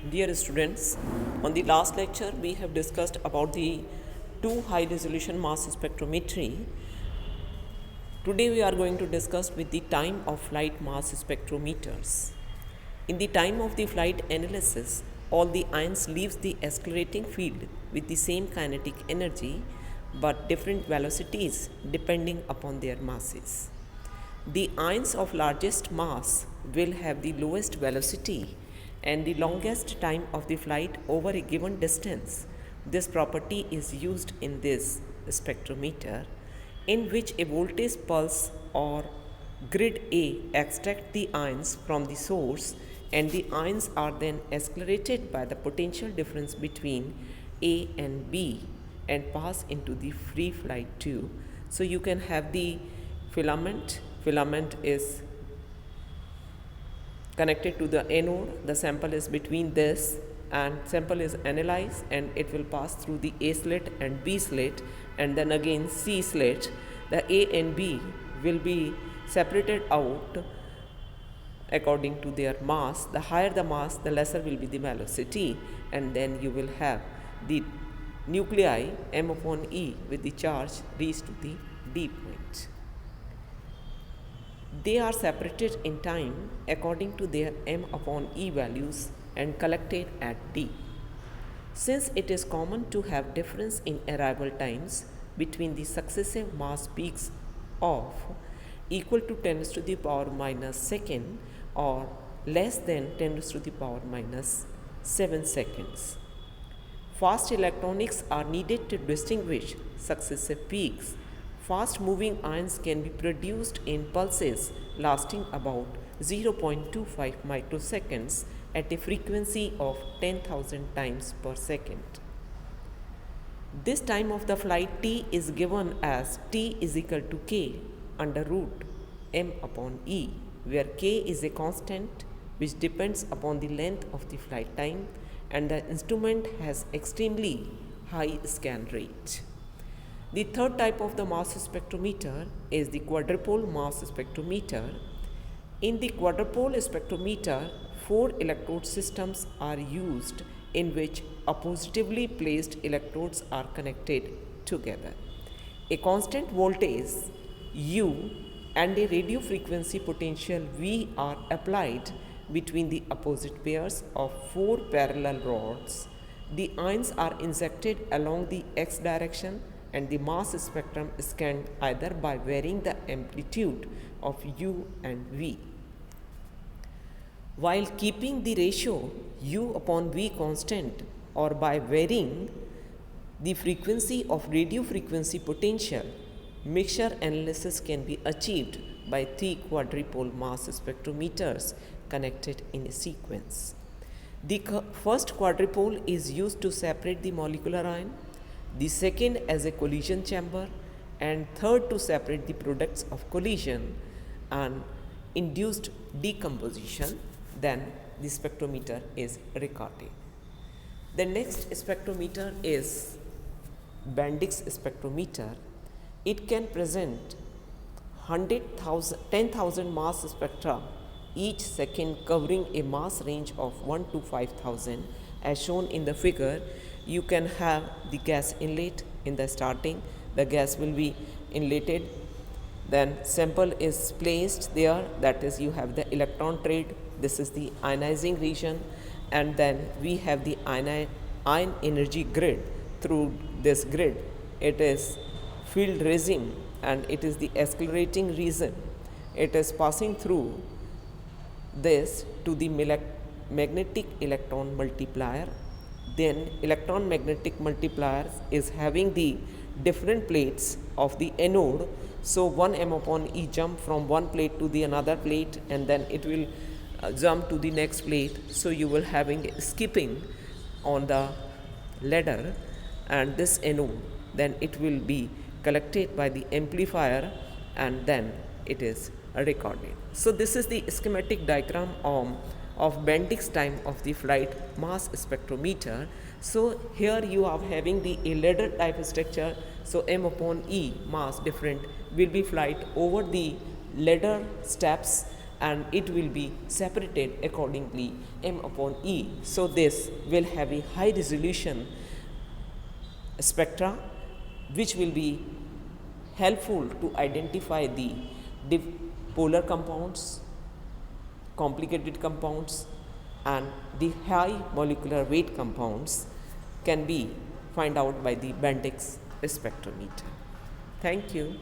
Dear students, on the last lecture we have discussed about the two high resolution mass spectrometry. Today we are going to discuss with the time of flight mass spectrometers. In the time of the flight analysis, all the ions leaves the accelerating field with the same kinetic energy but different velocities depending upon their masses. The ions of largest mass will have the lowest velocity and the longest time of the flight over a given distance. This property is used in this spectrometer, in which a voltage pulse or grid A extracts the ions from the source, and the ions are then accelerated by the potential difference between A and B and pass into the free flight tube. So you can have the filament. Filament is connected to the anode. The sample is between this, and sample is analyzed and it will pass through the A slit and B slit and then again C slit. The A and B will be separated out according to their mass. The higher the mass, the lesser will be the velocity, and then you will have the nuclei M upon E with the charge reach to the D point. They are separated in time according to their M upon E values and collected at D. Since it is common to have difference in arrival times between the successive mass peaks of equal to 10 to the power minus second or less than 10 to the power minus 7 seconds. Fast electronics are needed to distinguish successive peaks. Fast moving ions can be produced in pulses lasting about 0.25 microseconds at a frequency of 10,000 times per second. This time of the flight T is given as T is equal to K under root M upon E, where K is a constant which depends upon the length of the flight time, and the instrument has extremely high scan rate. The third type of the mass spectrometer is the quadrupole mass spectrometer. In the quadrupole spectrometer, 4 electrode systems are used in which oppositively placed electrodes are connected together. A constant voltage U and a radio frequency potential V are applied between the opposite pairs of 4 parallel rods. The ions are injected along the x direction, and the mass spectrum is scanned either by varying the amplitude of U and V, while keeping the ratio U upon V constant, or by varying the frequency of radio frequency potential. Mixture analysis can be achieved by 3 quadrupole mass spectrometers connected in a sequence. The first quadrupole is used to separate the molecular ion, the second as a collision chamber, and third to separate the products of collision and induced decomposition. Then the spectrometer is recorded. The next spectrometer is Bendix spectrometer. It can present 10,000 mass spectra each second, covering a mass range of 1 to 5,000. As shown in the figure, you can have the gas inlet in the starting. The gas will be inletted, then sample is placed there, that is you have the electron trade. This is the ionizing region, and then we have the ion energy grid. Through this grid, it is field regime and it is the accelerating region. It is passing through this to the magnetic electron multiplier. Then electron magnetic multiplier is having the different plates of the anode. So 1 M upon E jump from one plate to the another plate, and then it will jump to the next plate. So you will having skipping on the ladder, and this anode then it will be collected by the amplifier, and then it is recorded. So this is the schematic diagram of Bendix time of the flight mass spectrometer. So here you are having the a ladder type structure. So M upon E mass different will be flight over the ladder steps, and it will be separated accordingly m upon E. So this will have a high resolution spectra which will be helpful to identify the polar compounds, complicated compounds, and the high molecular weight compounds can be find out by the Bendix spectrometer. Thank you.